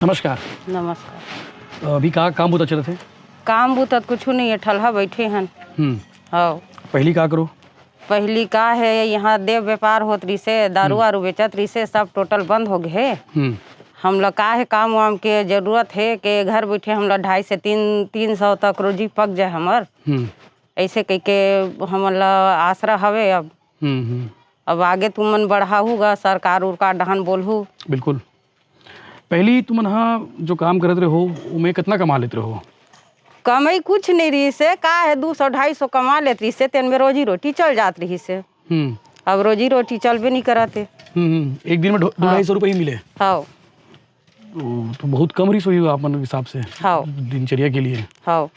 नमस्कार। नमस्कार। अभी का काम बहुत अच्छे थे। काम बूतत कुछ नहीं है, ठलहा बैठे हन। हाँ, पहली का करो। पहली का है यहाँ देव व्यापार होत रही से, दारू वारू बेचत रही से, सब टोटल बंद हो गए है। हम लोग का है काम वाम के जरूरत है कि घर बैठे हम लोग 250 से 300 तक रोजी पक जाए हमार। ऐसे कह के हम लोग आसरा हवे। अब आगे तुमन बढ़ाऊगा सरकार उरकार डहान बोलहू। बिल्कुल। पहली तुम हाँ जो काम करत रहे हो उमें कितना कमा लेते रहो? कमाई कुछ नहीं रही से, का है 200-250 कमा लेती रही से, तेन में रोजी रोटी चल जात रही से। अब रोजी रोटी चलबे नहीं कराते। एक दिन में 250 रुपये ही मिले। हाँ, तो बहुत कम रही सोई आप हिसाब से। हाँ, दिनचर्या के लिए। हाँ,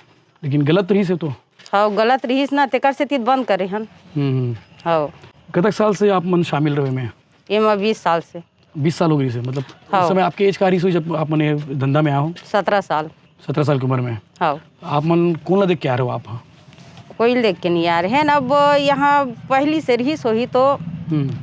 लेकिन गलत रही से तो। हाँ, गलत रही ना, तेकर से तीत बंद करे हन। हाँ। कतक साल से आप मन शामिल रहे में? ये मैं 20 साल से। 20 साल हो गई से, मतलब हाँ। उस समय आपके एज का रही सोई जब आप मने धंधा में आओ? 17 साल। 17 साल की उम्र में। हाँ। आप मन कौन ला देख के आ रहे हो आप? कोई देख के नहीं आ रहे हैं। अब यहाँ पहली से रही सोही तो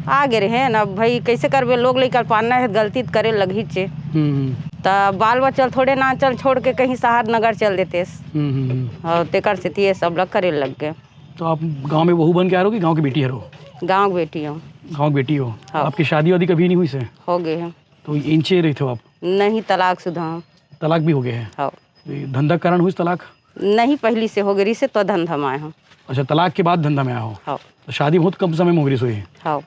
आगे रहे हैं। अब भाई कैसे करबे, लोग लेकर पाना है, गलती करे लगी चे। तो बाल बच्चल थोड़े ना चल छोड़ के कहीं शहर नगर चल देते। और तेकर से ये सब लोग करे लग गए। तो आप गांव में बहू बन के आ रहे हो कि गांव की बेटी हो? गाँव बेटी हूँ। गांव की बेटी हो। हाँ। आपकी शादी वादी कभी नहीं हुई से? हो गए हैं। तो इंचे रहे थे आप? नहीं, तलाक शुदा। तलाक भी हो गए हैं? हाँ। धंधा के कारण हुई तलाक? नहीं, पहली से हो गई से तो धंधा में आए हूँ। अच्छा, तलाक के बाद धंधा में आया हो। हाँ। तो शादी बहुत कम समय में हो गई सोई? हाँ।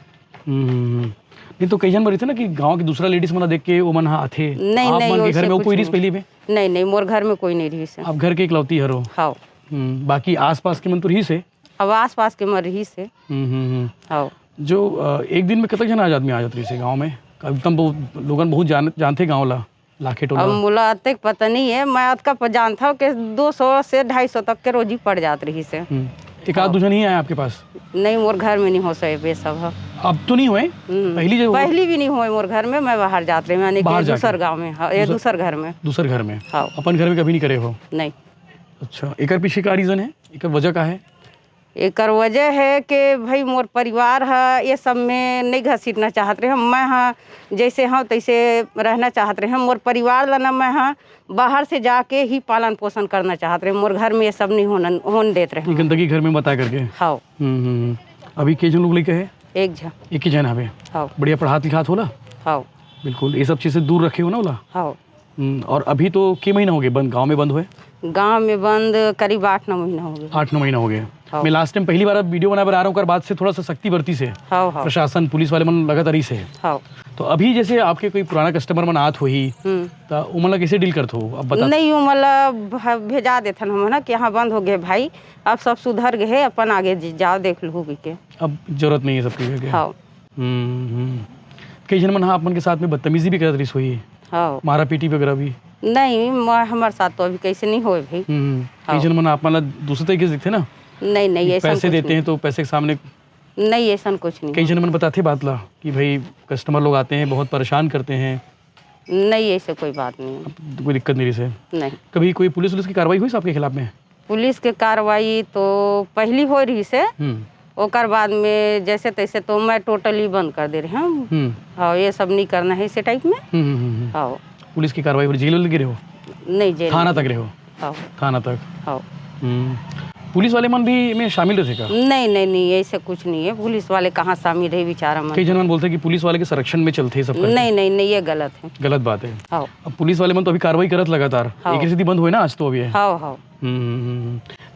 नहीं तो कई जन बड़ी थे ना कि गांव की दूसरा लेडीज मना देख के वो मन हाँ थे। नहीं आप नहीं, मन के घर में वो कोई रिस पहली में? नहीं नहीं, मोर घर में कोई नहीं रही से। आप घर के इकलौती हरो? हाँ। बाकी आसपास के मन तो रही से? अब आस पास के मर रही से। हाँ। जो एक दिन में कितने जन आदमी आ जाते रही गाँव में? एकदम लोगन बहुत जानते गाँव ला लाखे टोला। अब मुला तक पता नहीं है, मैं अतका जानता हूँ कि 200 से 250 तक के रोजी पड़ जात रही से। एक आध दूसरा नहीं आया आपके पास? नहीं, मोर घर में नहीं हो सके वे सब। अब तो नहीं हुए? पहली भी नहीं हुए मोर घर में। मैं बाहर जात रही, मैंने दूसर गाँव में। ये दूसर घर में। दूसर घर में? हाँ। अपन घर में कभी नहीं करे हो? नहीं। अच्छा, एक पीछे का रीजन है, एक वजह का है? एक वजह है कि भाई मोर परिवार है ये सब में नहीं घसीटना चाहत रहे हम। मैं हाँ जैसे हाँ तैसे रहना चाहत रहे हम। मोर परिवार ला ना मैं हाँ बाहर से जाके ही पालन पोषण करना चाहत रहे। मोर घर में ये सब नहीं होने देते रहे। गंदगी घर में बता करके? हाँ। अभी के जन लोग लेके है? एक ही जन हवे। हाँ। बढ़िया पढ़ात लिखात होला? हाँ। बिल्कुल, ये सब चीज़ से दूर रखे हो ना होला? हाँ। और अभी तो के महीना हो गए बंद, गाँव में बंद हुए? गाँव में बंद करीब 8-9 महीना हो गए। 8-9 महीना हो गए। हाँ। मैं लास्ट टाइम पहली बार वीडियो बना आ रहा हूँ, बाद से थोड़ा सा सख्ती बरती से। हाँ। हाँ। प्रशासन पुलिस वाले मन लगातार ही से। हाँ। तो अभी जैसे आपके कोई पुराना कस्टमर मन आत हुई तो उमला कैसे डील करते हो अब बता? नहीं, उमला भेजा देथन हम ना कि यहाँ बंद हो गए भाई, अब सब सुधर गए, अपन आगे जाओ देख लो के। अब जरूरत नहीं है सबकी? हाँ। कई जन मन हाँ अपन के साथ में बदतमीजी भी करत रही हुई? हाँ। मारा पीटी वगैरह भी? नहीं, हमारे साथ तो अभी कैसे नहीं हो भाई। कई जन मन आप मतलब दूसरे तरीके से दिखते ना? नहीं नहीं, ऐसा पैसे देते हैं तो पैसे के सामने नहीं, ऐसा कुछ नहीं। कई जन मन बताते बात ला कि भाई कस्टमर लोग आते हैं बहुत परेशान करते हैं। नहीं, ऐसे कोई बात नहीं। कोई दिक्कत नहीं रही से? नहीं। कभी कोई पुलिस की कार्रवाई हुई आपके खिलाफ में? पुलिस के कार्रवाई तो पहली हो रही से, ओकर बाद में जैसे तैसे तो मैं टोटली बंद कर दे रहे हैं। हाँ, ये सब नहीं करना है इसे टाइप में। हाँ। पुलिस की कार्रवाई जेल में गिरे हो? नहीं, जेल थाना तक रहे हो? हाँ। थाना तक? हाँ। पुलिस वाले मन भी में शामिल रहे का? नहीं नहीं नहीं, ऐसे कुछ नहीं है। पुलिस वाले कहाँ शामिल रहे बेचारा मन। कई जन बोलते हैं कि पुलिस वाले के संरक्षण में चलते हैं सब। नहीं नहीं नहीं, ये गलत है। गलत बात है। हाँ। अब पुलिस वाले मन तो अभी कार्रवाई करत लगातार। हाँ। एक स्थिति बंद हुए ना आज तो अभी? हाँ। हाँ।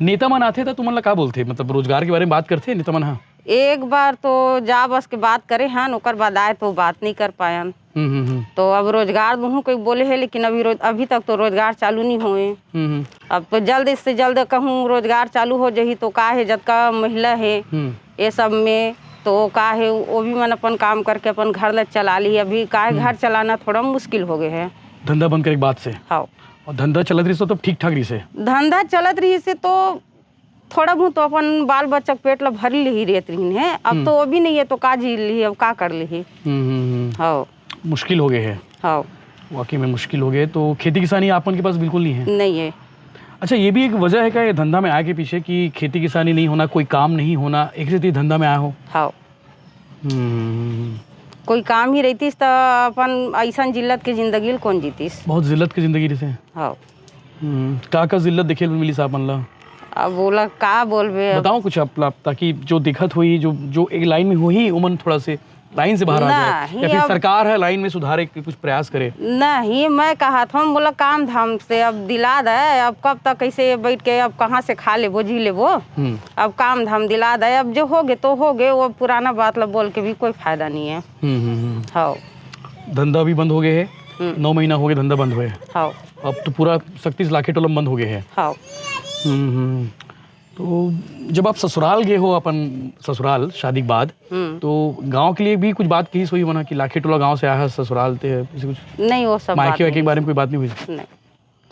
नेता मन आते तो तुमन का बोलते, मतलब रोजगार के बारे में बात करते नेता मन? हाँ, एक बार तो जा बस के बात करे हैं, ओकर बाद आए तो बात नहीं कर पायन। तो अब रोजगार दूँ कोई बोले है, लेकिन अभी तक तो रोजगार चालू नहीं हुए। अब तो जल्द से जल्द कहूँ रोजगार चालू हो जाही तो का है, जब का महिला है ये सब में तो का है वो भी मन अपन काम करके अपन घर ला चला ली। अभी का है घर चलाना थोड़ा मुश्किल हो गए है। धंधा बंद करे के बाद से? हाँ। और धंधा चलत रही तो ठीक ठाक रही से? धंधा चलत रही से तो थोड़ा बहुत तो अपन बाल बच्चा पेट ला भर ली रहती है। अब तो वो भी नहीं है तो का जी ली, अब का कर ली। हाँ, मुश्किल हो गए है। हाँ, वाकई में मुश्किल हो गए। तो खेती किसानी आपन के पास बिल्कुल नहीं है? नहीं है। अच्छा, ये भी एक वजह है क्या ये धंधा में आए के पीछे कि खेती किसानी नहीं होना, कोई काम नहीं होना, एक से धंधा में आया हो? हाँ। कोई काम ही रहतीस तो अपन ऐसा जिल्लत के जिंदगी कौन जीतीस। बहुत जिल्लत की जिंदगी रही हाँ का जिल्लत देखे मिली साहब मन ला। अब बोला का बोलबे बताओ कुछ आप ताकि जो दिक्कत हुई जो एक लाइन में हुई उमन थोड़ा से लाइन से बाहर आ जाए, या फिर सरकार है लाइन में सुधारे के कुछ प्रयास करे। नहीं मैं कहा था हम बोला काम धाम से अब दिला दे, अब कब तक ऐसे बैठ के अब कहाँ से खा ले वो जी ले वो, अब काम धाम दिला दे, अब जो हो गए तो हो गए, वो पुराना बात ला बोल के भी कोई फायदा नहीं है। हाँ धंधा भी बंद हो गए है, 9 महीना हो गए धंधा बंद हुए। हाँ अब तो पूरा 37 लाखे टोलम बंद हो गए है। हाँ तो जब आप ससुराल गए हो अपन ससुराल शादी के बाद, तो गांव के लिए भी कुछ बात कही सोई बना कि लाखे टोला गांव से आया है ससुराल ते कुछ नहीं, वो सब मायके के बारे में कोई बात नहीं हुई। नहीं।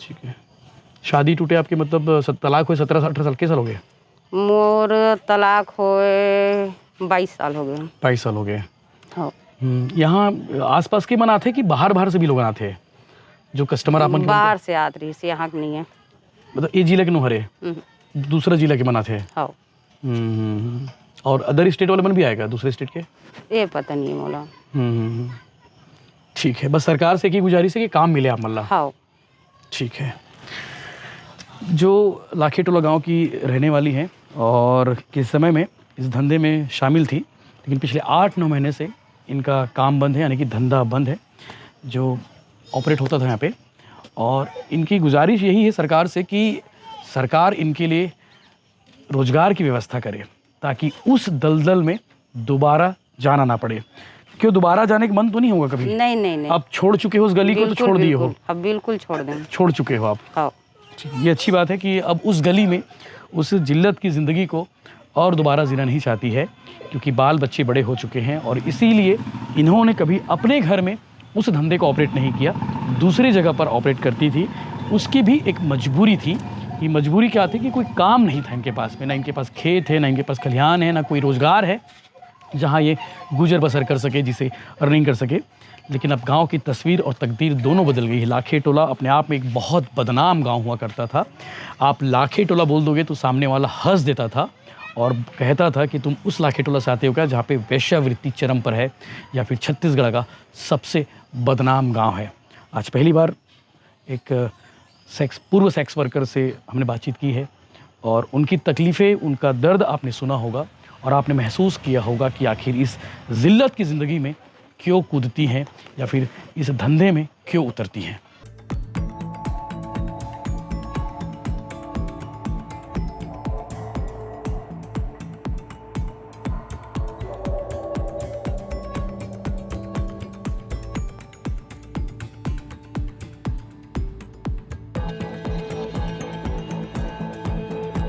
ठीक है। शादी टूटे आपके मतलब तलाक हुए 17-18 साल के साल हो गए? मोर तलाक होए 22 साल हो गए। 22 साल हो गए। हाँ यहाँ आसपास के मना थे कि बाहर से भी लोग आते हैं जो कस्टमर अपन बाहर से आते रही से, यहाँ नहीं है। मतलब ये जिला के नुहरे दूसरा जिला के मना थे। हाँ और अदर स्टेट वाले मन भी आएगा दूसरे स्टेट के? ये पता नहीं है मोला। ठीक है, बस सरकार से की गुजारिश है कि काम मिले आप मल्ला। हाँ ठीक है। जो लाखे टोला गांव की रहने वाली हैं और किस समय में इस धंधे में शामिल थी, लेकिन पिछले 8-9 महीने से इनका काम बंद है, यानी कि धंधा बंद है जो ऑपरेट होता था यहाँ पे। और इनकी गुजारिश यही है सरकार से कि सरकार इनके लिए रोजगार की व्यवस्था करे ताकि उस दलदल में दोबारा जाना ना पड़े। क्यों दोबारा जाने का मन तो नहीं होगा कभी? नहीं नहीं नहीं। अब छोड़ चुके हो उस गली को, तो छोड़ दिए हो? अब बिल्कुल छोड़ दें। छोड़ चुके हो आप? हाँ। ये अच्छी बात है कि अब उस गली में उस जिल्लत की ज़िंदगी को और दोबारा जीना नहीं चाहती है, क्योंकि बाल बच्चे बड़े हो चुके हैं और इसीलिए इन्होंने कभी अपने घर में उस धंधे को ऑपरेट नहीं किया, दूसरी जगह पर ऑपरेट करती थी। उसकी भी एक मजबूरी थी। ये मजबूरी क्या थी कि कोई काम नहीं था इनके पास में, ना इनके पास खेत है, ना इनके पास खलिहान है, ना कोई रोज़गार है जहाँ ये गुजर बसर कर सके, जिसे अर्निंग कर सके। लेकिन अब गांव की तस्वीर और तकदीर दोनों बदल गई है। लाखे टोला अपने आप में एक बहुत बदनाम गांव हुआ करता था। आप लाखे टोला बोल दोगे तो सामने वाला हंस देता था और कहता था कि तुम उस लाखे टोला से आते हो क्या जहाँ पे वेश्यावृत्ति चरम पर है, या फिर छत्तीसगढ़ का सबसे बदनाम गाँव है। आज पहली बार एक पूर्व सेक्स वर्कर से हमने बातचीत की है और उनकी तकलीफ़ें, उनका दर्द आपने सुना होगा और आपने महसूस किया होगा कि आखिर इस जिल्लत की ज़िंदगी में क्यों कूदती हैं या फिर इस धंधे में क्यों उतरती हैं।